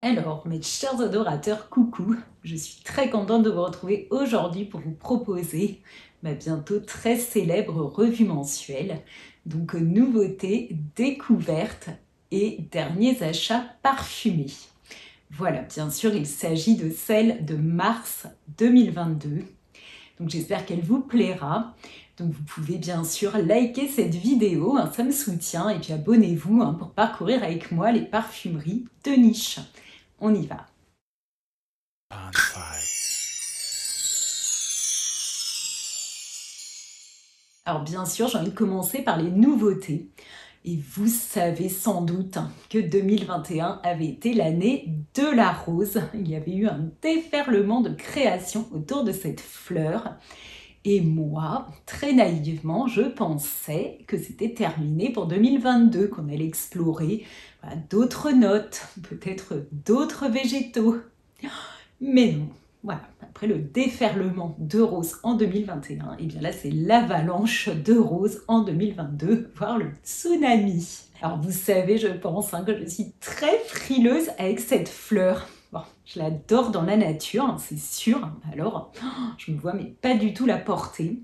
Alors, mes chers adorateurs, coucou! Je suis très contente de vous retrouver aujourd'hui pour vous proposer ma bientôt très célèbre revue mensuelle. Donc, nouveautés, découvertes et derniers achats parfumés. Voilà, bien sûr, il s'agit de celle de mars 2022. Donc, j'espère qu'elle vous plaira. Donc, vous pouvez bien sûr liker cette vidéo, ça me soutient, et puis abonnez-vous pour parcourir avec moi les parfumeries de niche. On y va. Alors bien sûr, j'ai envie de commencer par les nouveautés. Et vous savez sans doute que 2021 avait été l'année de la rose. Il y avait eu un déferlement de création autour de cette fleur. Et moi, très naïvement, je pensais que c'était terminé pour 2022, qu'on allait explorer d'autres notes, peut-être d'autres végétaux. Mais non, voilà, après le déferlement de roses en 2021, et bien là c'est l'avalanche de roses en 2022, voire le tsunami. Alors vous savez, je pense que je suis très frileuse avec cette fleur. Bon, je l'adore dans la nature, c'est sûr, alors je me vois mais pas du tout la porter.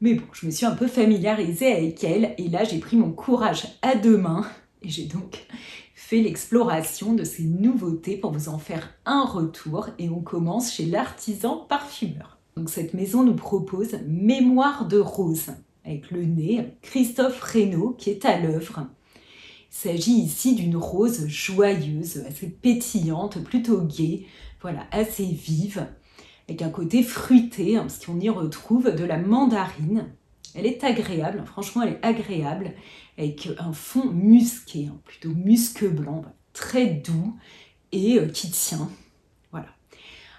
Mais bon, je me suis un peu familiarisée avec elle et là j'ai pris mon courage à deux mains et j'ai donc fait l'exploration de ces nouveautés pour vous en faire un retour et on commence chez l'artisan parfumeur. Donc cette maison nous propose Mémoire de rose avec le nez Christophe Reynaud qui est à l'œuvre. Il s'agit ici d'une rose joyeuse, assez pétillante, plutôt gaie, voilà, assez vive, avec un côté fruité, parce qu'on y retrouve de la mandarine. Elle est agréable, franchement elle est agréable, avec un fond musqué, plutôt musc blanc, très doux et qui tient. Voilà.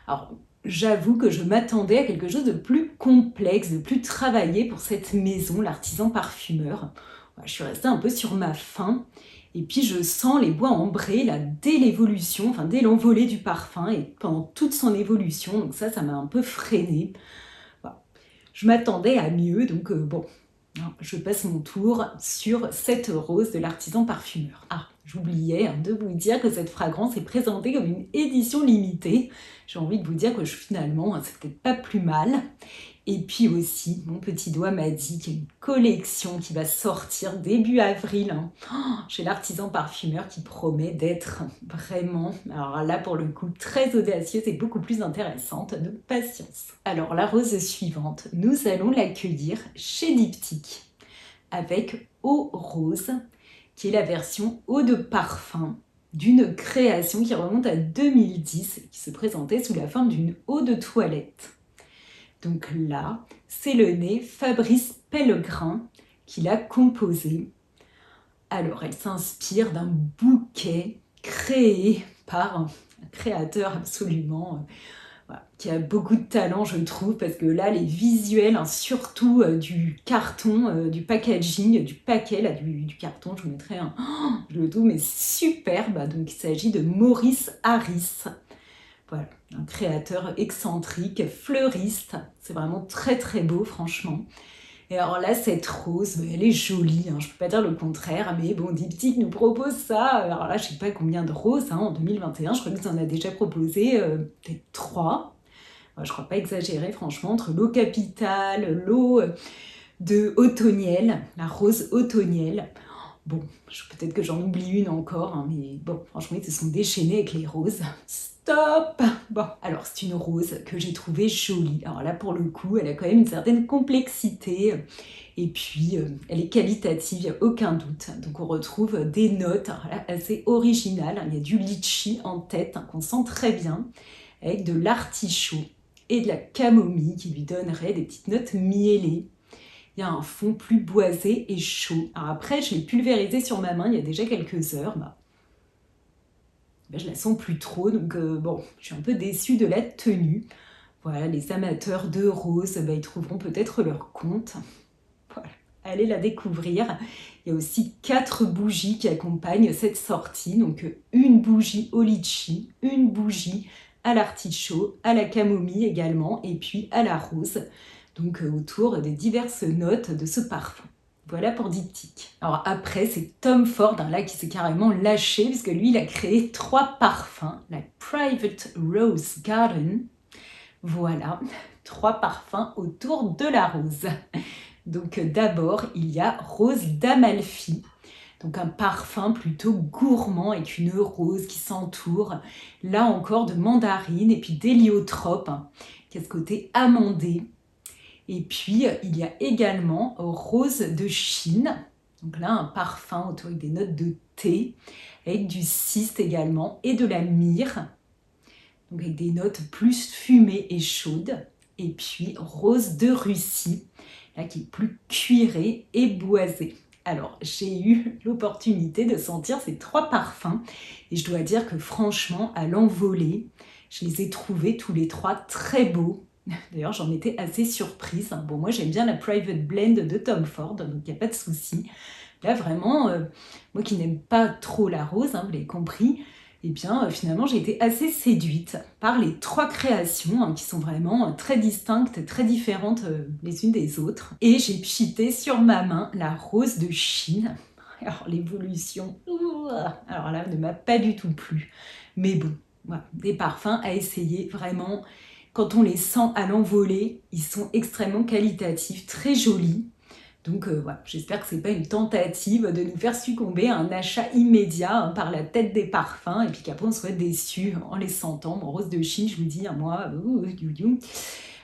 Alors j'avoue que je m'attendais à quelque chose de plus complexe, de plus travaillé pour cette maison, l'artisan parfumeur. Voilà, je suis restée un peu sur ma faim. Et puis je sens les bois ambrés là, dès l'évolution, dès l'envolée du parfum et pendant toute son évolution. Donc ça m'a un peu freinée. Voilà. Je m'attendais à mieux, donc bon, je passe mon tour sur cette rose de l'artisan parfumeur. Ah, j'oubliais de vous dire que cette fragrance est présentée comme une édition limitée. J'ai envie de vous dire que finalement, c'est peut-être pas plus mal. Et puis aussi, mon petit doigt m'a dit qu'il y a une collection qui va sortir début avril chez l'artisan parfumeur qui promet d'être vraiment, alors là pour le coup, très audacieuse et beaucoup plus intéressante. De patience. Alors la rose suivante, nous allons l'accueillir chez Diptyque avec Eau Rose, qui est la version eau de parfum d'une création qui remonte à 2010 et qui se présentait sous la forme d'une eau de toilette. Donc là, c'est le nez Fabrice Pellegrin qui l'a composé. Alors, elle s'inspire d'un bouquet créé par un créateur absolument voilà, qui a beaucoup de talent, je trouve, parce que là, les visuels, surtout du carton, du packaging, du paquet, là, du carton, je vous mettrai un... je le trouve, mais superbe. Donc, il s'agit de Maurice Harris. Voilà, un créateur excentrique, fleuriste. C'est vraiment très très beau, franchement. Et alors là, cette rose, elle est jolie, je ne peux pas dire le contraire, mais bon, Diptyque nous propose ça. Alors là, je ne sais pas combien de roses en 2021, je crois que ça en a déjà proposé peut-être 3. Je ne crois pas exagérer, franchement, entre l'eau capitale, l'eau de automnielle, la rose automnielle. Bon, peut-être que j'en oublie une encore, mais bon, franchement, ils se sont déchaînés avec les roses. Stop! Bon, alors c'est une rose que j'ai trouvée jolie. Alors là, pour le coup, elle a quand même une certaine complexité. Et puis, elle est qualitative, il n'y a aucun doute. Donc on retrouve des notes là, assez originales. Il y a du litchi en tête, qu'on sent très bien, avec de l'artichaut et de la camomille qui lui donnerait des petites notes mielées. Il y a un fond plus boisé et chaud. Alors après, je l'ai pulvérisé sur ma main il y a déjà quelques heures. Je la sens plus trop, donc bon, je suis un peu déçue de la tenue. Voilà, les amateurs de rose, ils trouveront peut-être leur compte. Voilà, allez la découvrir. Il y a aussi 4 bougies qui accompagnent cette sortie. Donc une bougie au litchi, une bougie à l'artichaut, à la camomille également, et puis à la rose. Donc autour des diverses notes de ce parfum. Voilà pour Diptyque. Alors après, c'est Tom Ford hein, là qui s'est carrément lâché, puisque lui, il a créé 3 parfums. La Private Rose Garden. Voilà, 3 parfums autour de la rose. Donc d'abord, il y a Rose d'Amalfi. Donc un parfum plutôt gourmand avec une rose qui s'entoure. Là encore de mandarine et puis d'héliotrope, hein, qui a ce côté amandé. Et puis, il y a également Rose de Chine. Donc là, un parfum autour avec des notes de thé, avec du ciste également et de la myrrhe. Donc avec des notes plus fumées et chaudes. Et puis, Rose de Russie, là qui est plus cuirée et boisée. Alors, j'ai eu l'opportunité de sentir ces 3 parfums. Et je dois dire que franchement, à l'envolée, je les ai trouvés tous les 3 très beaux. D'ailleurs, j'en étais assez surprise. Bon, moi, j'aime bien la Private Blend de Tom Ford, donc il n'y a pas de souci. Là, vraiment, moi qui n'aime pas trop la rose, hein, vous l'avez compris, eh bien, finalement, j'ai été assez séduite par les 3 créations qui sont vraiment très distinctes, très différentes les unes des autres. Et j'ai pchité sur ma main la rose de Chine. Alors, l'évolution, alors là, ne m'a pas du tout plu. Mais bon, voilà, des parfums à essayer vraiment. Quand on les sent à l'envolée, ils sont extrêmement qualitatifs, très jolis. Donc voilà, j'espère que ce n'est pas une tentative de nous faire succomber à un achat immédiat hein, par la tête des parfums et puis qu'après on soit déçus en les sentant. Mon rose de Chine, je vous dis, moi,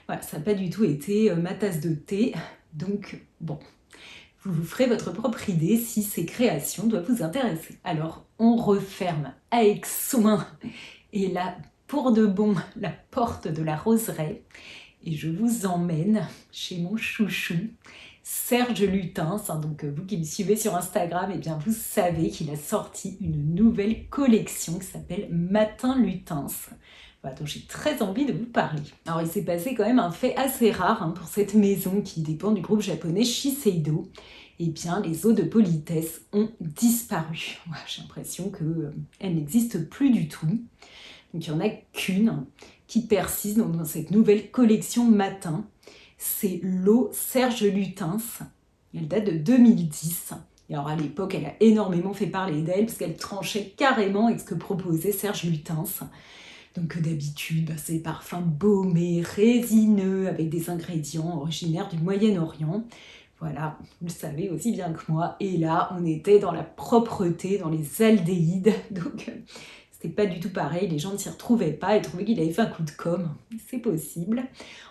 voilà, ça n'a pas du tout été ma tasse de thé. Donc bon, vous vous ferez votre propre idée si ces créations doivent vous intéresser. Alors, on referme avec soin et là, pour de bon, la porte de la roseraie. Et je vous emmène chez mon chouchou, Serge Lutens. Donc vous qui me suivez sur Instagram, eh bien vous savez qu'il a sorti une nouvelle collection qui s'appelle Matin Lutens. Voilà, donc j'ai très envie de vous parler. Alors il s'est passé quand même un fait assez rare hein, pour cette maison qui dépend du groupe japonais Shiseido. Eh bien les eaux de politesse ont disparu. Voilà, j'ai l'impression qu'elles n'existent plus du tout. Donc il n'y en a qu'une qui persiste dans cette nouvelle collection Matin. C'est l'eau Serge Lutens. Elle date de 2010. Et alors à l'époque, elle a énormément fait parler d'elle parce qu'elle tranchait carrément avec ce que proposait Serge Lutens. Donc d'habitude, c'est des parfums baumés, résineux, avec des ingrédients originaires du Moyen-Orient. Voilà, vous le savez aussi bien que moi. Et là, on était dans la propreté, dans les aldéhydes. Donc c'était pas du tout pareil, les gens ne s'y retrouvaient pas et trouvaient qu'il avait fait un coup de com'. C'est possible.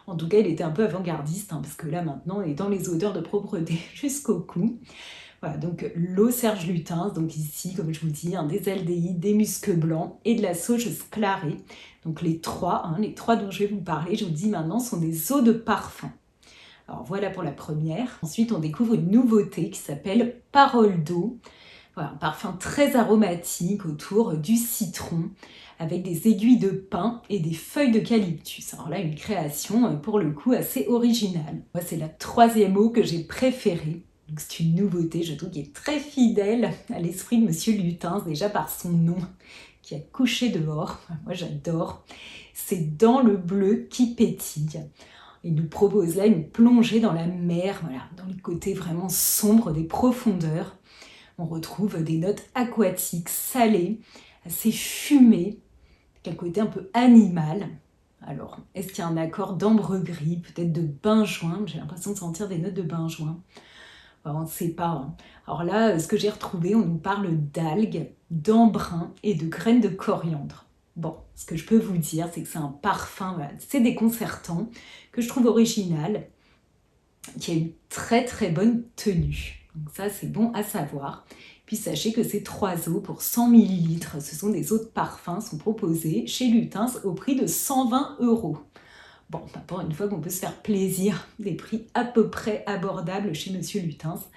En tout cas, il était un peu avant-gardiste, hein, parce que là maintenant, on est dans les odeurs de propreté jusqu'au cou. Voilà, donc l'eau Serge Lutens, donc ici, comme je vous dis, des aldéhydes, des muscs blancs et de la sauge sclarée. Donc les trois dont je vais vous parler, je vous dis maintenant, sont des eaux de parfum. Alors voilà pour la première. Ensuite, on découvre une nouveauté qui s'appelle Parole d'eau. Voilà, un parfum très aromatique autour du citron, avec des aiguilles de pin et des feuilles d'eucalyptus. Alors là, une création pour le coup assez originale. Moi, c'est la 3e eau que j'ai préférée. Donc c'est une nouveauté, je trouve, qui est très fidèle à l'esprit de Monsieur Lutens, déjà par son nom, qui a couché dehors. Moi, j'adore. C'est Dans le bleu qui pétille. Il nous propose là une plongée dans la mer, voilà, dans le côté vraiment sombre des profondeurs. On retrouve des notes aquatiques, salées, assez fumées, avec un côté un peu animal. Alors, est-ce qu'il y a un accord d'ambre gris, peut-être de benjoin? J'ai l'impression de sentir des notes de benjoin. Enfin, on ne sait pas. Hein. Alors là, ce que j'ai retrouvé, on nous parle d'algues, d'embrun et de graines de coriandre. Bon, ce que je peux vous dire, c'est que c'est un parfum, voilà, c'est déconcertant, que je trouve original, qui a une très très bonne tenue. Donc ça, c'est bon à savoir. Puis sachez que ces 3 eaux pour 100 ml, ce sont des eaux de parfum, sont proposées chez Lutens au prix de 120 €. Bon, pour une fois qu'on peut se faire plaisir, des prix à peu près abordables chez Monsieur Lutens,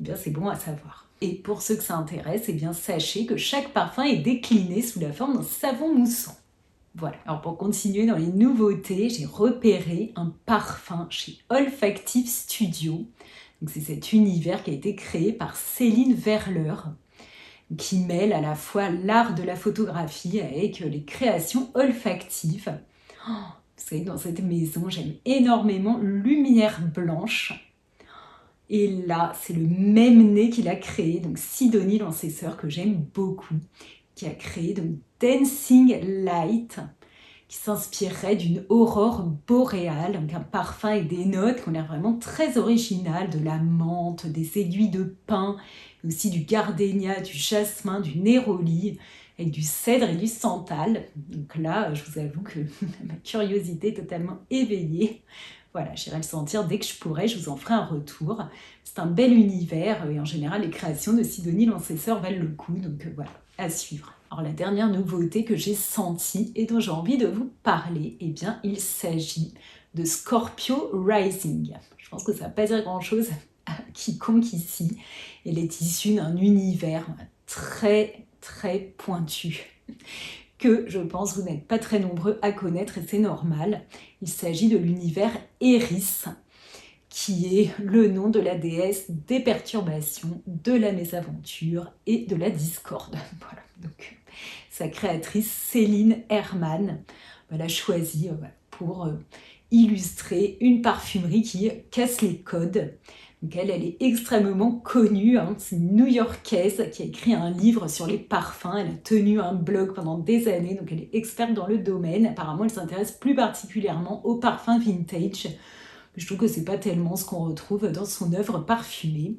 eh bien c'est bon à savoir. Et pour ceux que ça intéresse, eh bien sachez que chaque parfum est décliné sous la forme d'un savon moussant. Voilà, alors pour continuer dans les nouveautés, j'ai repéré un parfum chez Olfactive Studio. Donc c'est cet univers qui a été créé par Céline Verler, qui mêle à la fois l'art de la photographie avec les créations olfactives. Vous savez, dans cette maison, j'aime énormément Lumière Blanche. Et là, c'est le même nez qu'il a créé, donc Sidonie Lancesseur, que j'aime beaucoup, qui a créé donc Dancing Light, qui s'inspirerait d'une aurore boréale, donc un parfum et des notes qui ont l'air vraiment très originales, de la menthe, des aiguilles de pin, mais aussi du gardénia, du jasmin, du néroli, avec du cèdre et du santal. Donc là, je vous avoue que ma curiosité est totalement éveillée. Voilà, j'irai le sentir dès que je pourrai, je vous en ferai un retour. C'est un bel univers et en général, les créations de Sidonie Lancesseur valent le coup, donc voilà, à suivre. Alors la dernière nouveauté que j'ai sentie et dont j'ai envie de vous parler, eh bien il s'agit de Scorpio Rising. Je pense que ça ne va pas dire grand-chose à quiconque ici. Elle est issue d'un univers très très pointu que je pense vous n'êtes pas très nombreux à connaître et c'est normal. Il s'agit de l'univers Eris, qui est le nom de la déesse des perturbations, de la mésaventure et de la discorde. Voilà, donc sa créatrice Céline Hermann l'a choisie pour illustrer une parfumerie qui casse les codes. Donc elle est extrêmement connue, hein. C'est une New-Yorkaise qui a écrit un livre sur les parfums, elle a tenu un blog pendant des années, donc elle est experte dans le domaine. Apparemment elle s'intéresse plus particulièrement aux parfums vintage. Je trouve que c'est pas tellement ce qu'on retrouve dans son œuvre parfumée.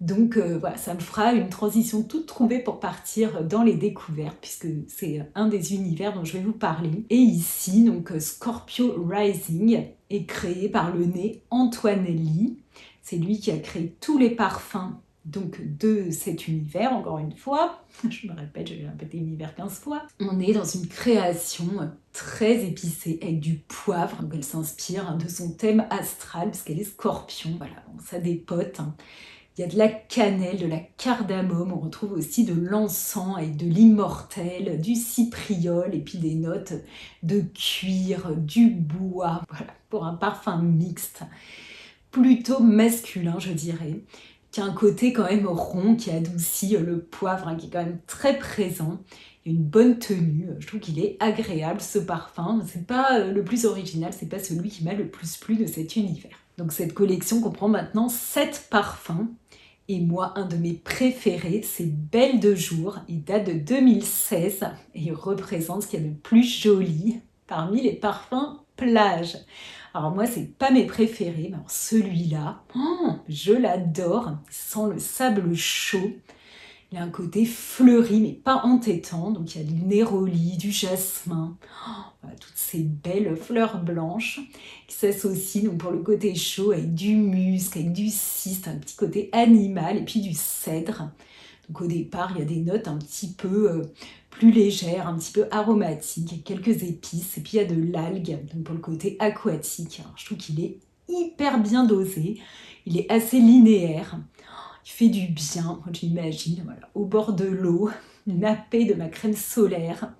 Donc voilà, ça me fera une transition toute trouvée pour partir dans les découvertes, puisque c'est un des univers dont je vais vous parler. Et ici, donc Scorpio Rising est créé par le nez Antoine Lee. C'est lui qui a créé tous les parfums donc, de cet univers, encore une fois. Je me répète, j'ai répété univers 15 fois. On est dans une création très épicée avec du poivre. Donc elle s'inspire de son thème astral, parce qu'elle est scorpion. Voilà, bon, ça dépote. Il y a de la cannelle, de la cardamome, on retrouve aussi de l'encens et de l'immortel, du cypriol et puis des notes de cuir, du bois. Voilà, pour un parfum mixte, plutôt masculin je dirais, qui a un côté quand même rond, qui adoucit le poivre, hein, qui est quand même très présent. Il y a une bonne tenue, je trouve qu'il est agréable ce parfum. C'est pas le plus original, c'est pas celui qui m'a le plus plu de cet univers. Donc cette collection comprend maintenant 7 parfums. Et moi, un de mes préférés, c'est Belle de jour. Il date de 2016 et il représente ce qu'il y a de plus joli parmi les parfums plage. Alors moi, c'est pas mes préférés, mais alors celui-là, je l'adore. Il sent le sable chaud. Il a un côté fleuri, mais pas entêtant. Donc il y a du néroli, du jasmin, voilà, toutes ces belles fleurs blanches qui s'associent donc pour le côté chaud avec du musc, avec du ciste, un petit côté animal et puis du cèdre. Donc au départ, il y a des notes un petit peu plus légères, un petit peu aromatiques, quelques épices, et puis il y a de l'algue, donc pour le côté aquatique. Alors, je trouve qu'il est hyper bien dosé, il est assez linéaire. Il fait du bien, j'imagine, voilà, au bord de l'eau, nappé de ma crème solaire.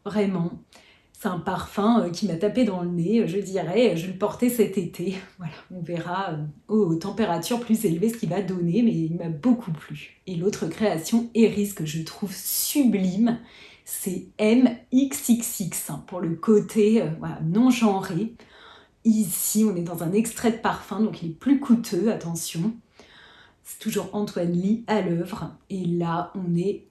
Vraiment, c'est un parfum qui m'a tapé dans le nez, je dirais. Je le portais cet été. Voilà, on verra aux températures plus élevées ce qu'il va donner, mais il m'a beaucoup plu. Et l'autre création, Eris, que je trouve sublime, c'est MXXX, hein, pour le côté voilà, non genré. Ici, on est dans un extrait de parfum, donc il est plus coûteux, attention. C'est toujours Antoine Lee à l'œuvre. Et là, on est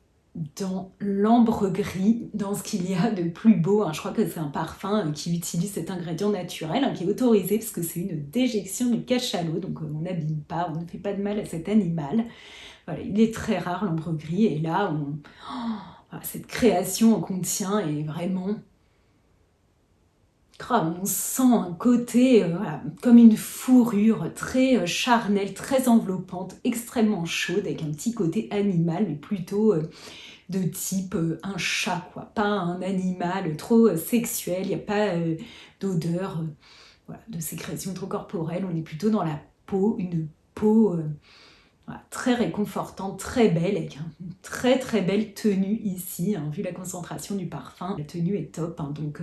dans l'ambre gris, dans ce qu'il y a de plus beau. Je crois que c'est un parfum qui utilise cet ingrédient naturel, qui est autorisé parce que c'est une déjection du cachalot. Donc on n'abîme pas, on ne fait pas de mal à cet animal. Voilà, il est très rare l'ambre gris. Et là, cette création en contient est vraiment... On sent un côté voilà, comme une fourrure très charnelle, très enveloppante, extrêmement chaude, avec un petit côté animal, mais plutôt de type un chat, quoi. Pas un animal trop sexuel, il n'y a pas d'odeur voilà, de sécrétion trop corporelle, on est plutôt dans la peau, une peau voilà, très réconfortante, très belle, avec une très très belle tenue ici, hein, vu la concentration du parfum. La tenue est top, hein, donc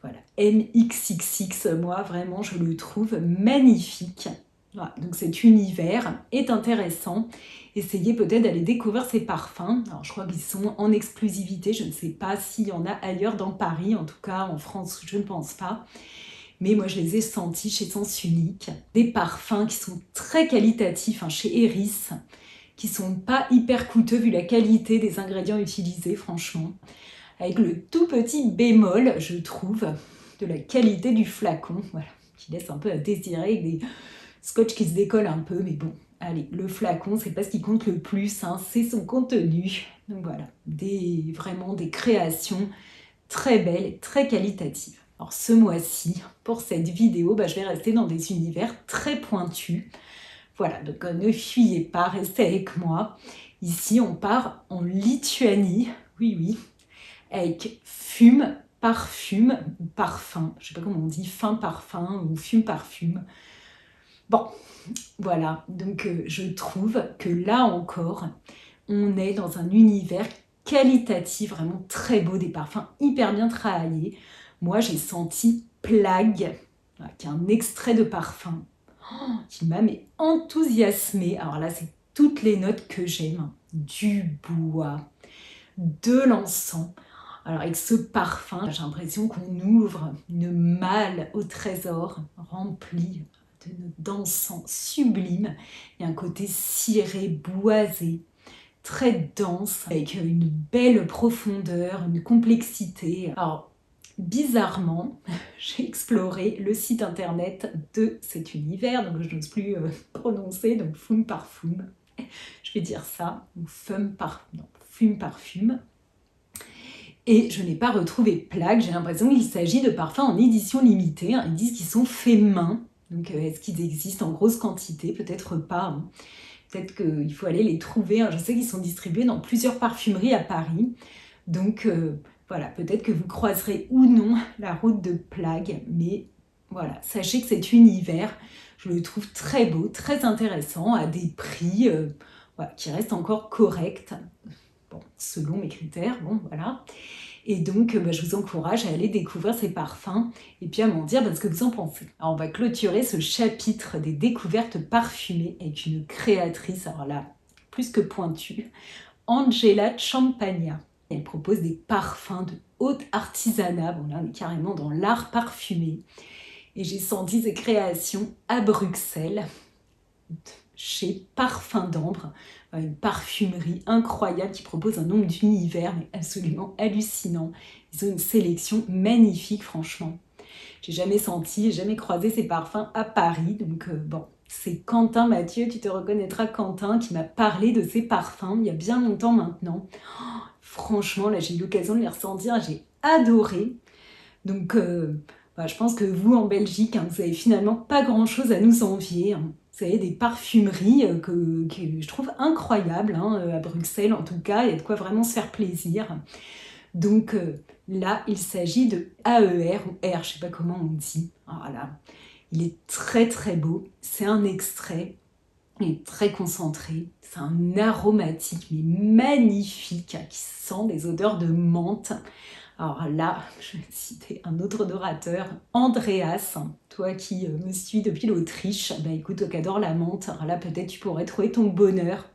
voilà, MXXX, moi vraiment je le trouve magnifique. Voilà, donc cet univers est intéressant. Essayez peut-être d'aller découvrir ces parfums. Alors je crois qu'ils sont en exclusivité, je ne sais pas s'il y en a ailleurs dans Paris, en tout cas en France je ne pense pas. mais moi je les ai sentis chez Sens Unique. Des parfums qui sont très qualitatifs chez Eris, qui sont pas hyper coûteux vu la qualité des ingrédients utilisés franchement. Avec le tout petit bémol, je trouve, de la qualité du flacon, voilà, qui laisse un peu à désirer avec des scotch qui se décollent un peu, mais bon, allez, le flacon, c'est pas ce qui compte le plus, c'est son contenu. Donc voilà, vraiment des créations très belles et très qualitatives. Alors ce mois-ci, pour cette vidéo, je vais rester dans des univers très pointus. Voilà, donc ne fuyez pas, restez avec moi. Ici, on part en Lituanie, oui, avec fume, parfume, ou parfum, je sais pas comment on dit, fin parfum ou fume parfume. Bon, voilà, donc je trouve que là encore, on est dans un univers qualitatif, vraiment très beau, des parfums hyper bien travaillés. Moi, j'ai senti Plague, qui est un extrait de parfum, qui m'a enthousiasmée. Alors là, c'est toutes les notes que j'aime. Du bois, de l'encens. Alors avec ce parfum, j'ai l'impression qu'on ouvre une malle au trésor remplie de notes d'encens sublimes. Il y a un côté ciré, boisé, très dense, avec une belle profondeur, une complexité. Alors, bizarrement, j'ai exploré le site internet de cet univers, donc je n'ose plus prononcer, donc Fume Parfum. Je vais dire ça, ou Fume Parfum. Et je n'ai pas retrouvé Plague, j'ai l'impression qu'il s'agit de parfums en édition limitée. Ils disent qu'ils sont faits main, donc est-ce qu'ils existent en grosse quantité? Peut-être pas. Peut-être qu'il faut aller les trouver. Je sais qu'ils sont distribués dans plusieurs parfumeries à Paris. Donc voilà, peut-être que vous croiserez ou non la route de Plague. Mais voilà, sachez que cet univers, je le trouve très beau, très intéressant, à des prix qui restent encore corrects. Bon, selon mes critères, bon voilà. Et donc, je vous encourage à aller découvrir ces parfums et puis à m'en dire ce que vous en pensez. Alors, on va clôturer ce chapitre des découvertes parfumées avec une créatrice, alors là, plus que pointue, Angela Champagna. Elle propose des parfums de haute artisanat. Bon, là, on est carrément dans l'art parfumé. Et j'ai senti ses créations à Bruxelles, chez Parfum d'Ambre, une parfumerie incroyable qui propose un nombre d'univers mais absolument hallucinant. Ils ont une sélection magnifique, franchement. J'ai jamais croisé ces parfums à Paris, donc bon, c'est Quentin Mathieu, tu te reconnaîtras Quentin, qui m'a parlé de ces parfums il y a bien longtemps maintenant. Oh, franchement, là j'ai eu l'occasion de les ressentir, j'ai adoré. Donc je pense que vous en Belgique, vous n'avez finalement pas grand chose à nous envier. Vous avez des parfumeries que je trouve incroyables, à Bruxelles en tout cas, il y a de quoi vraiment se faire plaisir. Donc là, il s'agit de AER ou R, je ne sais pas comment on dit. Voilà. Il est très très beau, c'est un extrait, il est très concentré, c'est un aromatique mais magnifique qui sent des odeurs de menthe. Alors là, je vais citer un autre odorateur, Andreas, toi qui me suis depuis l'Autriche, écoute, toi qui adore la menthe, alors là peut-être tu pourrais trouver ton bonheur.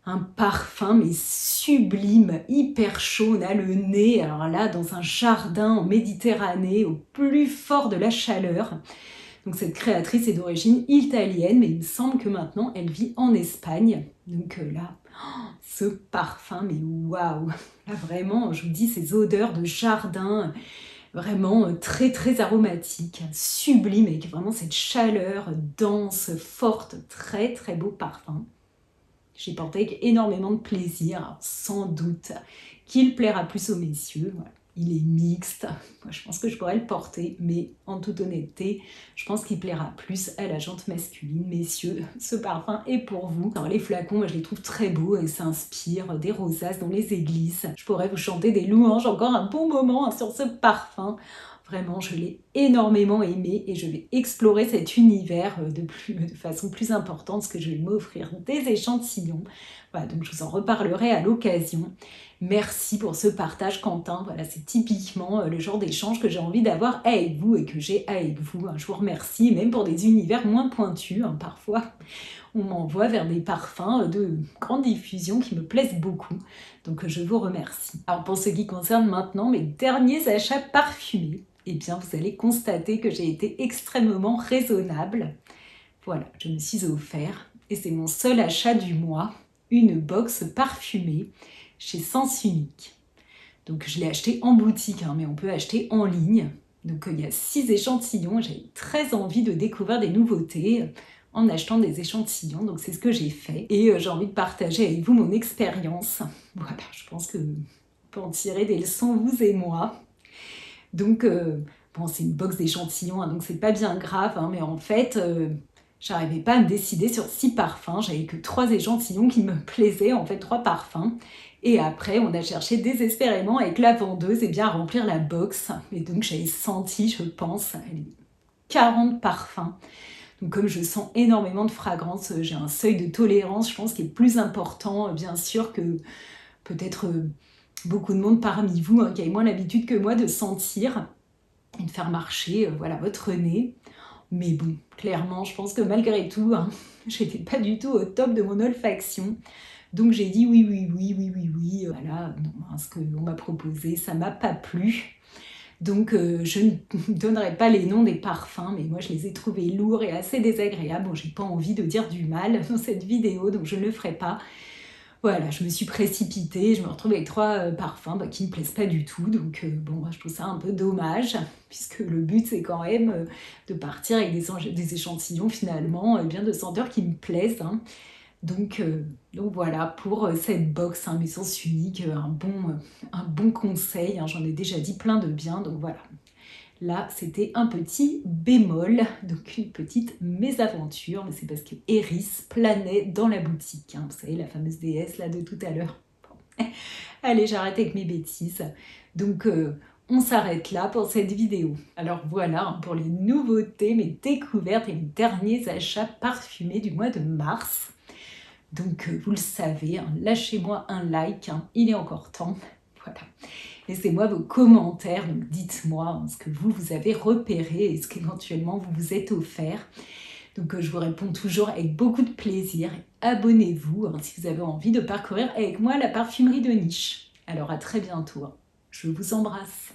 Un parfum mais sublime, hyper chaud, on a le nez, alors là dans un jardin en Méditerranée, au plus fort de la chaleur. Donc cette créatrice est d'origine italienne, mais il me semble que maintenant elle vit en Espagne. Donc là, ce parfum, mais waouh! Là vraiment, je vous dis, ces odeurs de jardin, vraiment très très aromatiques, sublimes, avec vraiment cette chaleur dense, forte, très très beau parfum. J'ai porté avec énormément de plaisir, alors, sans doute qu'il plaira plus aux messieurs. Voilà. Il est mixte, moi, je pense que je pourrais le porter, mais en toute honnêteté, je pense qu'il plaira plus à la jante masculine. Messieurs, ce parfum est pour vous. Alors, les flacons, moi, je les trouve très beaux et ça inspire des rosaces dans les églises. Je pourrais vous chanter des louanges encore un bon moment sur ce parfum. Vraiment, je l'ai énormément aimé et je vais explorer cet univers de façon plus importante parce que je vais m'offrir des échantillons. Voilà, donc je vous en reparlerai à l'occasion. Merci pour ce partage, Quentin. Voilà, c'est typiquement le genre d'échange que j'ai envie d'avoir avec vous et que j'ai avec vous. Je vous remercie, même pour des univers moins pointus. Parfois, on m'envoie vers des parfums de grande diffusion qui me plaisent beaucoup. Donc, je vous remercie. Alors, pour ce qui concerne maintenant mes derniers achats parfumés, eh bien vous allez constater que j'ai été extrêmement raisonnable. Voilà, je me suis offert, et c'est mon seul achat du mois, une box parfumée chez Sens Unique. Donc je l'ai acheté en boutique, hein, mais on peut acheter en ligne. Donc il y a 6 échantillons, j'ai très envie de découvrir des nouveautés en achetant des échantillons, donc c'est ce que j'ai fait. Et j'ai envie de partager avec vous mon expérience. Voilà, je pense que on peut en tirer des leçons, vous et moi. Donc, bon, c'est une box d'échantillons, hein, donc c'est pas bien grave, hein, mais en fait, j'arrivais pas à me décider sur 6 parfums. J'avais que 3 échantillons qui me plaisaient, en fait 3 parfums. Et après, on a cherché désespérément avec la vendeuse à remplir la box. Et donc, j'avais senti, je pense, 40 parfums. Donc, comme je sens énormément de fragrances, j'ai un seuil de tolérance, je pense, qui est plus important, bien sûr, que peut-être beaucoup de monde parmi vous, hein, qui a moins l'habitude que moi de sentir et de faire marcher voilà, votre nez. Mais bon, clairement, je pense que malgré tout, hein, j'étais pas du tout au top de mon olfaction. Donc j'ai dit oui, oui, oui, oui, oui, oui. Voilà, non, hein, ce qu'on m'a proposé, ça m'a pas plu. Donc je ne donnerai pas les noms des parfums, mais moi je les ai trouvés lourds et assez désagréables. Bon, j'ai pas envie de dire du mal dans cette vidéo, donc je ne le ferai pas. Voilà, je me suis précipitée, je me retrouve avec 3 parfums qui ne me plaisent pas du tout. Donc bon, moi, je trouve ça un peu dommage, puisque le but c'est quand même de partir avec des échantillons finalement, bien de senteurs qui me plaisent, hein. Donc voilà pour cette box, hein, mais Sens Unique, un bon conseil, hein, j'en ai déjà dit plein de bien, donc voilà. Là, c'était un petit bémol, donc une petite mésaventure, mais c'est parce que Eris planait dans la boutique, hein, vous savez, la fameuse déesse là de tout à l'heure. Bon. Allez, j'arrête avec mes bêtises. Donc, on s'arrête là pour cette vidéo. Alors voilà, hein, pour les nouveautés, mes découvertes et mes derniers achats parfumés du mois de mars. Donc, vous le savez, hein, lâchez-moi un like, hein, il est encore temps. Voilà. Laissez-moi vos commentaires, donc dites-moi hein, ce que vous avez repéré et ce qu'éventuellement vous vous êtes offert. Donc je vous réponds toujours avec beaucoup de plaisir. Abonnez-vous hein, si vous avez envie de parcourir avec moi la parfumerie de niche. Alors à très bientôt. Je vous embrasse.